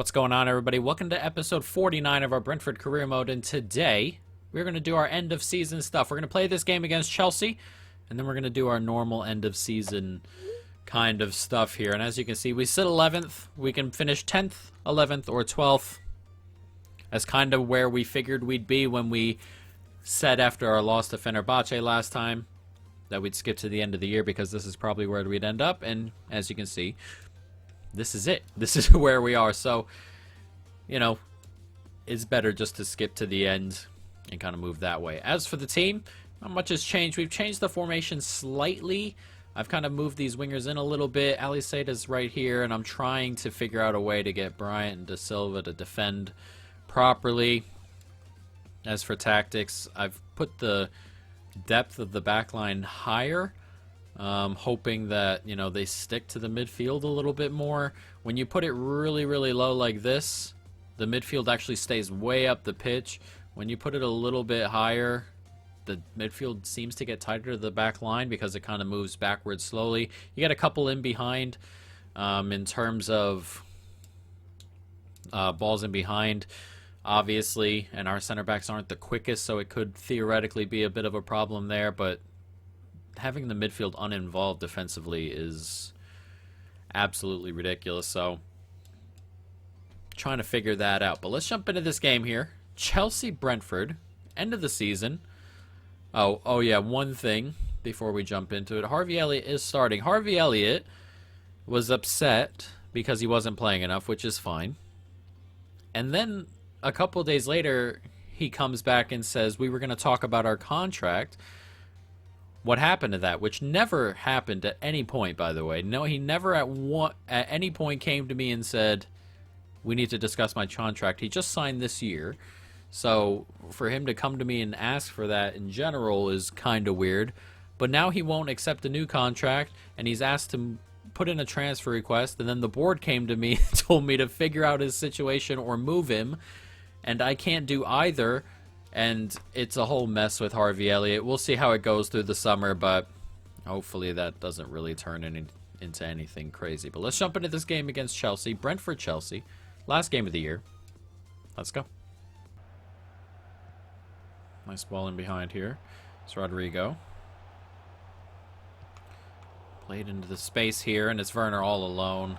What's going on, everybody? Welcome to episode 49 of our Brentford career mode, and today we're going to do our end of season stuff. We're going to play this game against Chelsea, and then we're going to do our normal end of season kind of stuff here. And as you can see, we sit 11th. We can finish 10th, 11th, or 12th. That's kind of where we figured we'd be when we said after our loss to Fenerbahce last time that we'd skip to the end of the year because this is probably where we'd end up. And as you can see, this is it. This is where we are. So, you know, it's better just to skip to the end and kind of move that way. As for the team, not much has changed. We've changed the formation slightly. I've kind of moved these wingers in a little bit. Ali Sada's right here, and I'm trying to figure out a way to get Bryant and Da Silva to defend properly. As for tactics, I've put the depth of the back line higher. Hoping that, you know, they stick to the midfield a little bit more. When you put it really, really low like this, the midfield actually stays way up the pitch. When you put it a little bit higher, the midfield seems to get tighter to the back line because it kind of moves backwards slowly. You get a couple in behind in terms of balls in behind, obviously, and our center backs aren't the quickest, so it could theoretically be a bit of a problem there, but having the midfield uninvolved defensively is absolutely ridiculous. So, trying to figure that out. But let's jump into this game here. Chelsea-Brentford, end of the season. Oh yeah, one thing before we jump into it. Harvey Elliott is starting. Harvey Elliott was upset because he wasn't playing enough, which is fine. And then a couple days later, he comes back and says, we were going to talk about our contract. What happened to that? Which never happened at any point, by the way. No, he never at any point came to me and said, we need to discuss my contract. He just signed this year. So for him to come to me and ask for that in general is kind of weird. But now he won't accept a new contract, and he's asked to put in a transfer request. And then the board came to me and told me to figure out his situation or move him. And I can't do either. And it's a whole mess with Harvey Elliott. We'll see how it goes through the summer, but hopefully that doesn't really turn into anything crazy. But let's jump into this game against Chelsea. Brentford-Chelsea. Last game of the year. Let's go. Nice ball in behind here. It's Rodrigo. Played into the space here, and it's Werner all alone.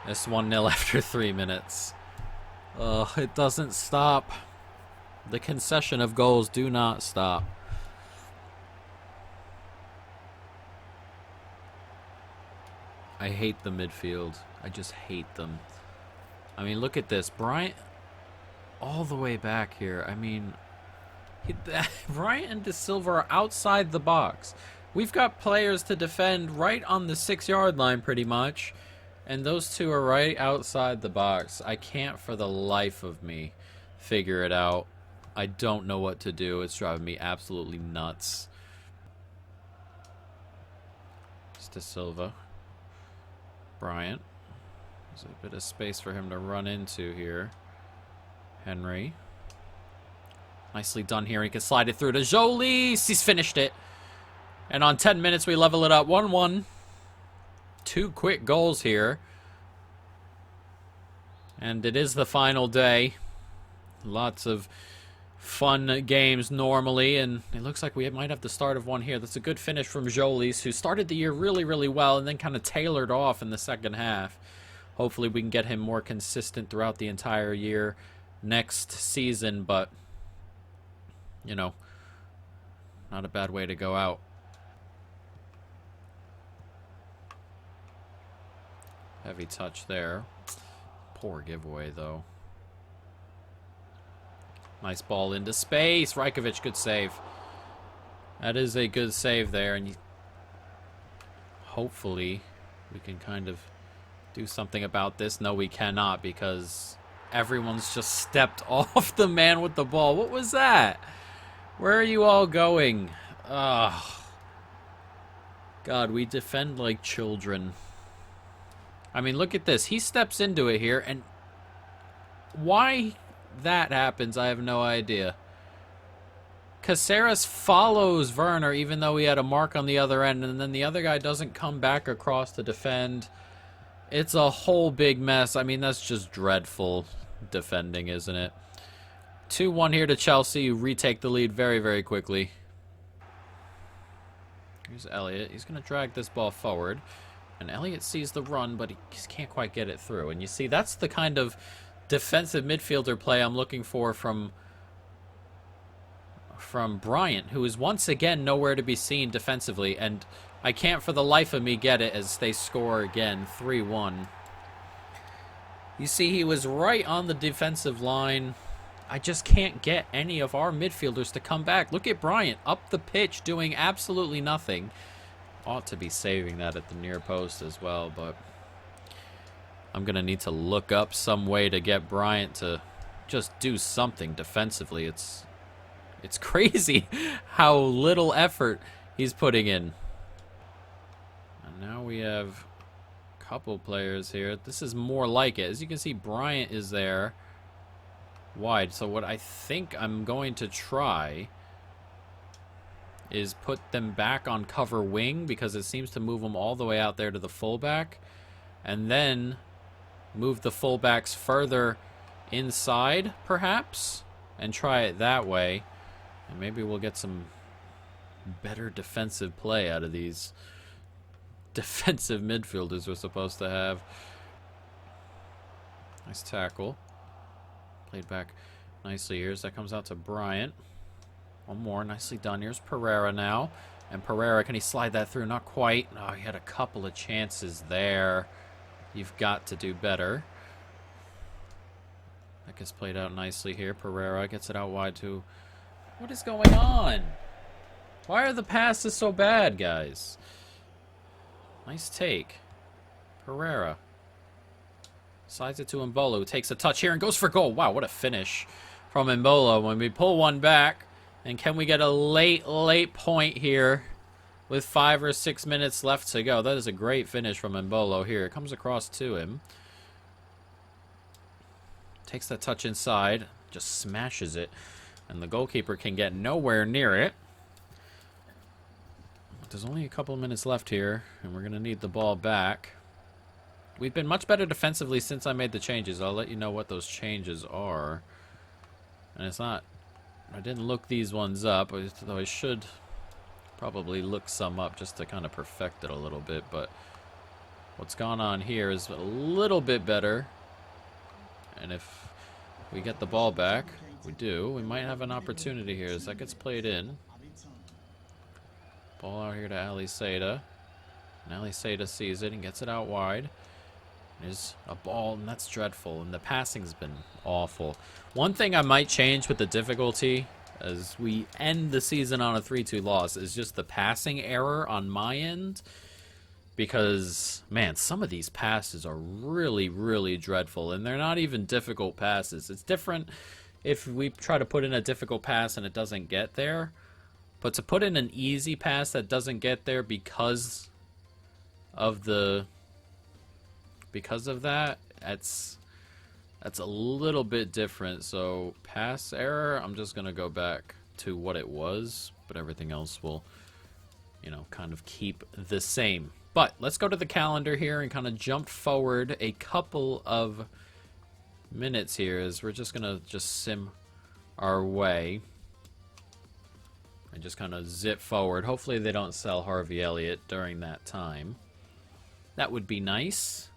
It's 1-0 after 3 minutes. Ugh, it doesn't stop. The concession of goals do not stop. I hate the midfield. I just hate them. I mean, look at this. Bryant all the way back here. I mean, Bryant and Da Silva are outside the box. We've got players to defend right on the 6-yard line pretty much. And those two are right outside the box. I can't for the life of me figure it out. I don't know what to do. It's driving me absolutely nuts. It's Da Silva. Bryant. There's a bit of space for him to run into here. Henry. Nicely done here. He can slide it through to Jolis. He's finished it. And on 10 minutes, we level it up 1-1. 2 quick goals here. And it is the final day. Lots of fun games normally, and it looks like we might have the start of one here. That's a good finish from Jolis, who started the year really, really well and then kind of tailored off in the second half. Hopefully we can get him more consistent throughout the entire year next season, but, you know, not a bad way to go out. Heavy touch there. Poor giveaway, though. Nice ball into space. Rajkovic, good save. That is a good save there, and hopefully we can kind of do something about this. No, we cannot, because everyone's just stepped off the man with the ball. What was that? Where are you all going? Ugh. God, we defend like children. I mean, look at this. He steps into it here, and why that happens, I have no idea. Caceres follows Werner even though he had a mark on the other end, and then the other guy doesn't come back across to defend. It's a whole big mess. I mean, that's just dreadful defending, isn't it? 2-1 here to Chelsea, who retake the lead very, very quickly. Here's Elliott. He's going to drag this ball forward. And Elliott sees the run, but he just can't quite get it through. And you see, that's the kind of defensive midfielder play I'm looking for from Bryant, who is once again nowhere to be seen defensively. And I can't for the life of me get it as they score again, 3-1. You see, he was right on the defensive line. I just can't get any of our midfielders to come back. Look at Bryant up the pitch doing absolutely nothing. Ought to be saving that at the near post as well, but I'm going to need to look up some way to get Bryant to just do something defensively. It's crazy how little effort he's putting in. And now we have a couple players here. This is more like it. As you can see, Bryant is there wide. So what I think I'm going to try is put them back on cover wing, because it seems to move them all the way out there to the fullback, and then move the fullbacks further inside, perhaps, and try it that way. And maybe we'll get some better defensive play out of these defensive midfielders we're supposed to have. Nice tackle. Played back nicely here as that comes out to Bryant. One more. Nicely done. Here's Pereira now. And Pereira, can he slide that through? Not quite. Oh, he had a couple of chances there. You've got to do better. That gets played out nicely here. Pereira gets it out wide to... What is going on? Why are the passes so bad, guys? Nice take. Pereira. Slides it to Mbolo, who takes a touch here and goes for goal. Wow, what a finish from Mbolo when we pull one back. And can we get a late point here with 5 or 6 minutes left to go? That is a great finish from Mbolo here. It comes across to him. Takes that touch inside. Just smashes it. And the goalkeeper can get nowhere near it. There's only a couple of minutes left here, and we're going to need the ball back. We've been much better defensively since I made the changes. I'll let you know what those changes are. And it's not... I didn't look these ones up, though I should probably look some up just to kind of perfect it a little bit. But what's gone on here is a little bit better. And if we get the ball back, we do, we might have an opportunity here as that gets played in. Ball out here to Ali Seda. And Ali Seda sees it and gets it out wide. There's a ball, and that's dreadful. And the passing's been awful. One thing I might change with the difficulty as we end the season on a 3-2 loss is just the passing error on my end. Because, man, some of these passes are really, really dreadful. And they're not even difficult passes. It's different if we try to put in a difficult pass and it doesn't get there. But to put in an easy pass that doesn't get there because of that, that's a little bit different. So pass error, I'm just gonna go back to what it was, but everything else will, you know, kind of keep the same. But let's go to the calendar here and kind of jump forward a couple of minutes here, as we're just gonna sim our way and just kind of zip forward. Hopefully they don't sell Harvey Elliott during that time. That would be nice.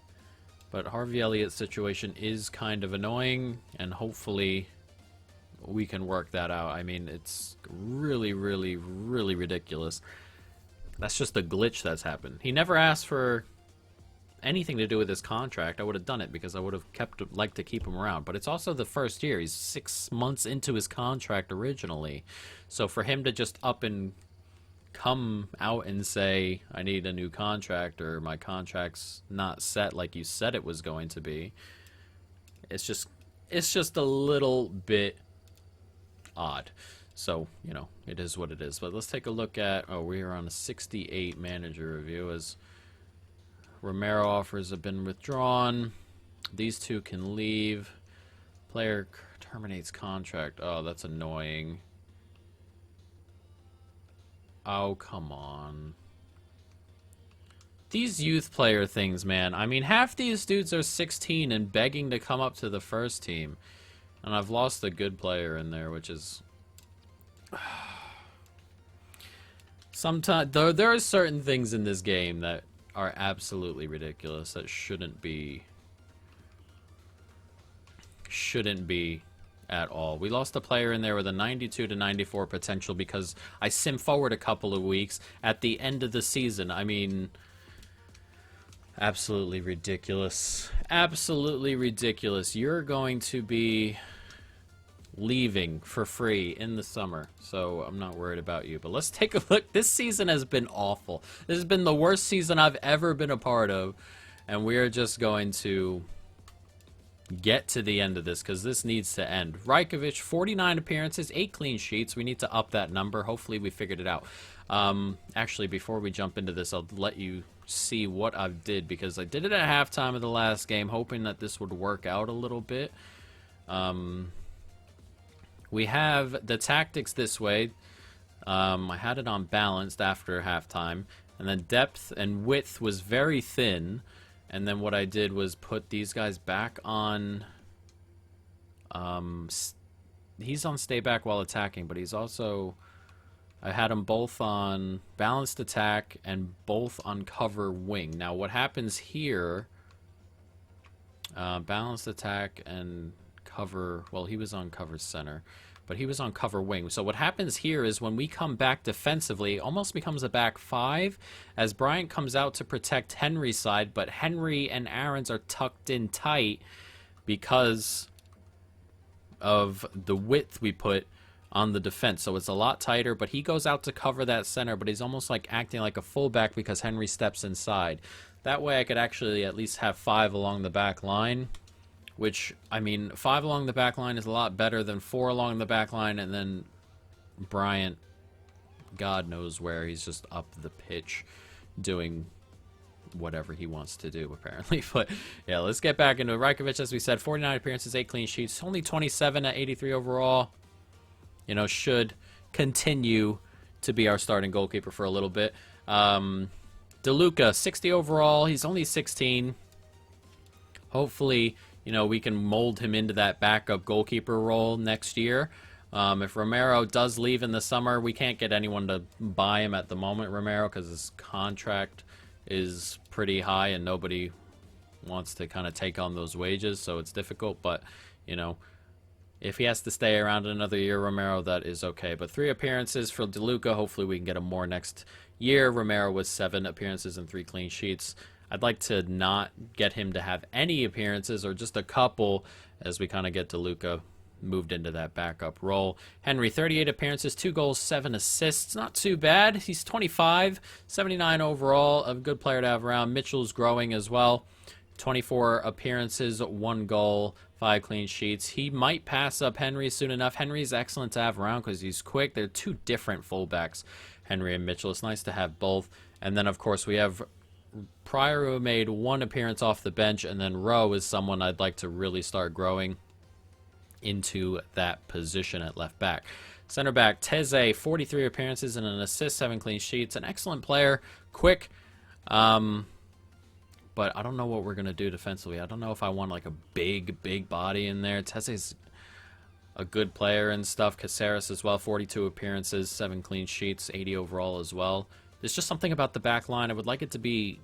But Harvey Elliott's situation is kind of annoying, and hopefully we can work that out. I mean, it's really, really, really ridiculous. That's just a glitch that's happened. He never asked for anything to do with his contract. I would have done it because I would have liked to keep him around. But it's also the first year. He's 6 months into his contract originally. So for him to just up and come out and say, I need a new contract, or my contract's not set like you said it was going to be, it's just a little bit odd. So, you know, it is what it is. But let's take a look at, oh, we are on a 68 manager review as Romero offers have been withdrawn. These two can leave. Player terminates contract. Oh, that's annoying. Oh, come on. These youth player things, man. I mean, half these dudes are 16 and begging to come up to the first team. And I've lost a good player in there, which is... Sometimes there are certain things in this game that are absolutely ridiculous that shouldn't be at all. We lost a player in there with a 92 to 94 potential because I sim forward a couple of weeks at the end of the season. I mean, absolutely ridiculous. Absolutely ridiculous. You're going to be leaving for free in the summer, so I'm not worried about you. But let's take a look. This season has been awful. This has been the worst season I've ever been a part of, and we're just going to get to the end of this because this needs to end. Rajkovic, 49 appearances, 8 clean sheets. We need to up that number. Hopefully we figured it out. Actually, before we jump into this, I'll let you see what I did, because I did it at halftime of the last game, hoping that this would work out a little bit. We have the tactics this way. I had it on balanced after halftime, and then depth and width was very thin. And then what I did was put these guys back on... he's on stay back while attacking, but he's also... I had them both on balanced attack and both on cover wing. Now what happens here... balanced attack and cover... Well, he was on cover center, but he was on cover wing. So what happens here is when we come back defensively, it almost becomes a back 5 as Bryant comes out to protect Henry's side, but Henry and Aaron's are tucked in tight because of the width we put on the defense. So it's a lot tighter, but he goes out to cover that center, but he's almost like acting like a fullback because Henry steps inside. That way I could actually at least have 5 along the back line. Which, I mean, 5 along the back line is a lot better than 4 along the back line, and then Bryant, God knows where, he's just up the pitch doing whatever he wants to do, apparently. But, yeah, let's get back into it. Rajkovic, as we said, 49 appearances, 8 clean sheets, only 27 at 83 overall. You know, should continue to be our starting goalkeeper for a little bit. DeLuca, 60 overall, he's only 16. Hopefully... You know, we can mold him into that backup goalkeeper role next year. If Romero does leave in the summer, we can't get anyone to buy him at the moment, Romero, because his contract is pretty high and nobody wants to kind of take on those wages, so it's difficult. But, you know, if he has to stay around another year, Romero, that is okay. But 3 appearances for DeLuca. Hopefully we can get him more next year. Romero with 7 appearances and 3 clean sheets. I'd like to not get him to have any appearances or just a couple as we kind of get DeLuca moved into that backup role. Henry, 38 appearances, 2 goals, 7 assists. Not too bad. He's 25, 79 overall. A good player to have around. Mitchell's growing as well. 24 appearances, 1 goal, 5 clean sheets. He might pass up Henry soon enough. Henry's excellent to have around because he's quick. They're 2 different fullbacks, Henry and Mitchell. It's nice to have both. And then, of course, we have... Pryor, who made 1 appearance off the bench, and then Rowe is someone I'd like to really start growing into that position at left back. Center back, Teze, 43 appearances and an assist, 7 clean sheets. An excellent player, quick, but I don't know what we're going to do defensively. I don't know if I want like a big body in there. Teze's a good player and stuff. Caceres as well, 42 appearances, 7 clean sheets, 80 overall as well. There's just something about the back line. I would like it to be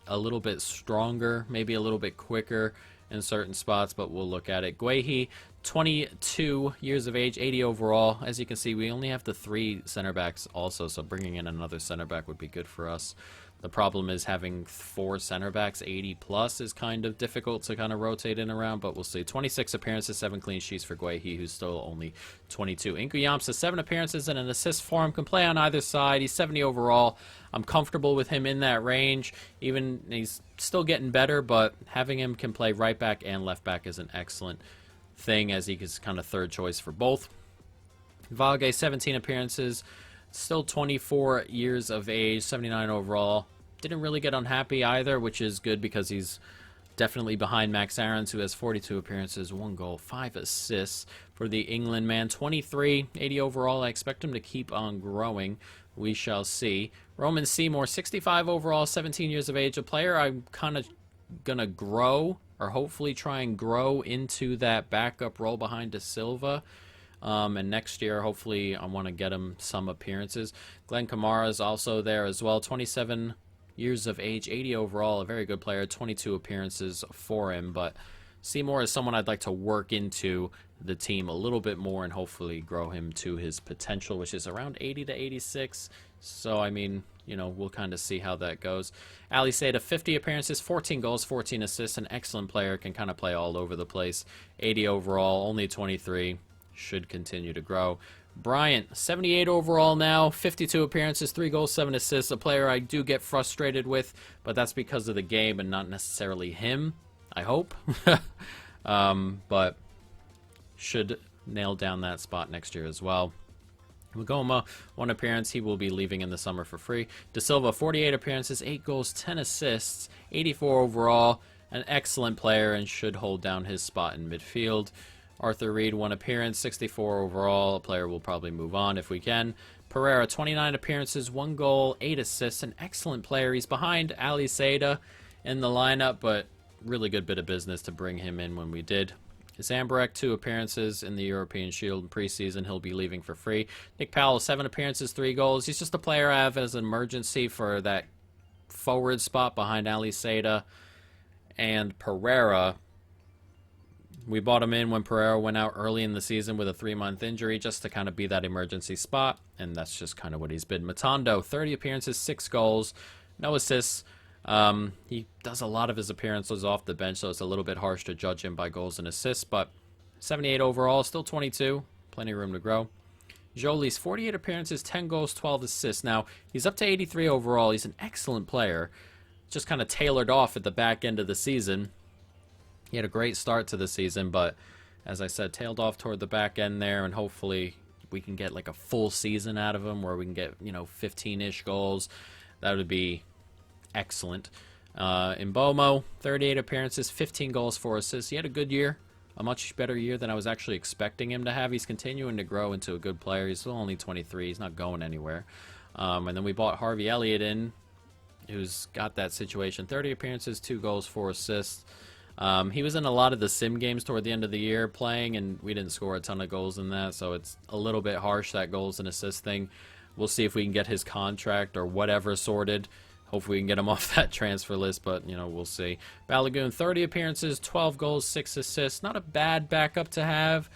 a little bit stronger, maybe a little bit quicker in certain spots, but we'll look at it. Guehi, 22 years of age, 80 overall. As you can see, we only have the 3 center backs also, so bringing in another center back would be good for us. The problem is having 4 center backs, 80 plus, is kind of difficult to kind of rotate in around, but we'll see. 26 appearances, 7 clean sheets for Guehi, who's still only 22. Nkuyamsa, 7 appearances and an assist for him. Can play on either side. He's 70 overall. I'm comfortable with him in that range. Even he's still getting better, but having him can play right back and left back is an excellent thing, as he is kind of third choice for both. Valge, 17 appearances, still 24 years of age, 79 overall. Didn't really get unhappy either, which is good because he's definitely behind Max Aarons, who has 42 appearances, 1 goal, 5 assists for the England man. 23, 80 overall. I expect him to keep on growing. We shall see. Roman Seymour, 65 overall, 17 years of age. A player I'm kind of going to grow, or hopefully try and grow into that backup role behind De Silva. And next year, hopefully, I want to get him some appearances. Glenn Kamara is also there as well. 27 years of age, 80 overall, a very good player. 22 appearances for him. But Seymour is someone I'd like to work into the team a little bit more and hopefully grow him to his potential, which is around 80 to 86. So, I mean, you know, we'll kind of see how that goes. Ali Seda, 50 appearances, 14 goals, 14 assists, an excellent player, can kind of play all over the place. 80 overall, only 23, should continue to grow. Bryant, 78 overall now, 52 appearances, 3 goals, 7 assists, a player I do get frustrated with, but that's because of the game and not necessarily him, I hope. But should nail down that spot next year as well. Magoma, 1 appearance. He will be leaving in the summer for free. De Silva, 48 appearances, 8 goals, 10 assists, 84 overall. An excellent player and should hold down his spot in midfield. Arthur Reed, 1 appearance, 64 overall. A player will probably move on if we can. Pereira, 29 appearances, 1 goal, 8 assists. An excellent player. He's behind Ali Seda in the lineup, but really good bit of business to bring him in when we did. Zambarek, 2 appearances in the European Shield preseason. He'll be leaving for free. Nick Powell, 7 appearances, 3 goals. He's just a player I have as an emergency for that forward spot behind Ali Seda and Pereira. We bought him in when Pereira went out early in the season with a 3-month injury just to kind of be that emergency spot, and that's just kind of what he's been. Matondo, 30 appearances, 6 goals, no assists. He does a lot of his appearances off the bench, so it's a little bit harsh to judge him by goals and assists, but 78 overall, still 22, plenty of room to grow. Jolie's 48 appearances, 10 goals, 12 assists. Now, he's up to 83 overall. He's an excellent player, just kind of tailored off at the back end of the season. He had a great start to the season, but as I said, tailed off toward the back end there, and hopefully we can get like a full season out of him where we can get, 15-ish goals. That would be excellent. Mbomo, 38 appearances, 15 goals, 4 assists. He had a good year, a much better year than I was actually expecting him to have. He's continuing to grow into a good player. He's still only 23. He's not going anywhere. And then we bought Harvey Elliott in, who's got that situation. 30 appearances, 2 goals, 4 assists. He was in a lot of the sim games toward the end of the year playing, and we didn't score a ton of goals in that, so it's a little bit harsh, that goals and assists thing. We'll see if we can get his contract or whatever sorted. Hopefully we can get him off that transfer list, but, we'll see. Balogun, 30 appearances, 12 goals, 6 assists. Not a bad backup to have.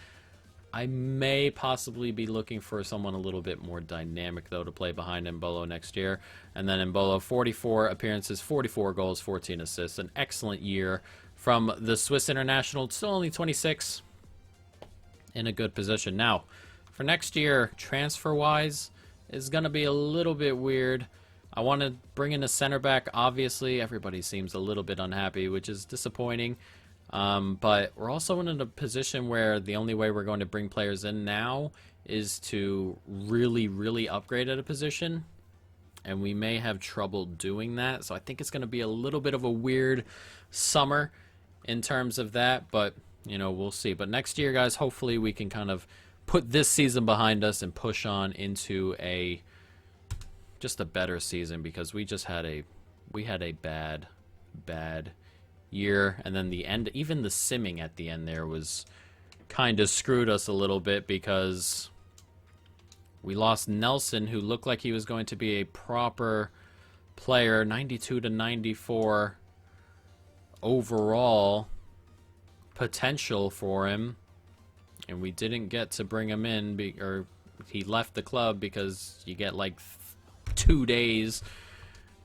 I may possibly be looking for someone a little bit more dynamic, though, to play behind Mbolo next year. And then Mbolo, 44 appearances, 44 goals, 14 assists. An excellent year from the Swiss international. Still only 26. In a good position. Now, for next year, transfer-wise, is going to be a little bit weird. I want to bring in a center back. Obviously, everybody seems a little bit unhappy, which is disappointing. But we're also in a position where the only way we're going to bring players in now is to really, really upgrade at a position. And we may have trouble doing that. So I think it's going to be a little bit of a weird summer in terms of that. But, we'll see. But next year, guys, hopefully we can kind of put this season behind us and push on into just a better season, because we had a bad year, and then the end, even the simming at the end there was kind of screwed us a little bit, because we lost Nelson, who looked like he was going to be a proper player, 92 to 94 overall potential for him, and we didn't get to bring him in, or he left the club, because you get like 2 days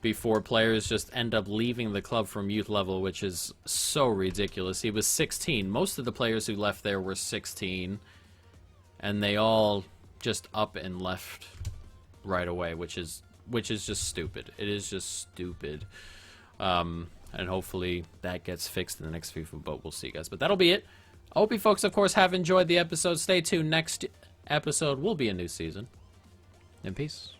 before players just end up leaving the club from youth level, which is so ridiculous. He was 16. Most of the players who left there were 16, and they all just up and left right away, which is just stupid. It is just stupid. And hopefully that gets fixed in the next FIFA, but we'll see, guys. But that'll be it. I hope you folks, of course, have enjoyed the episode. Stay tuned. Next episode will be a new season. And peace.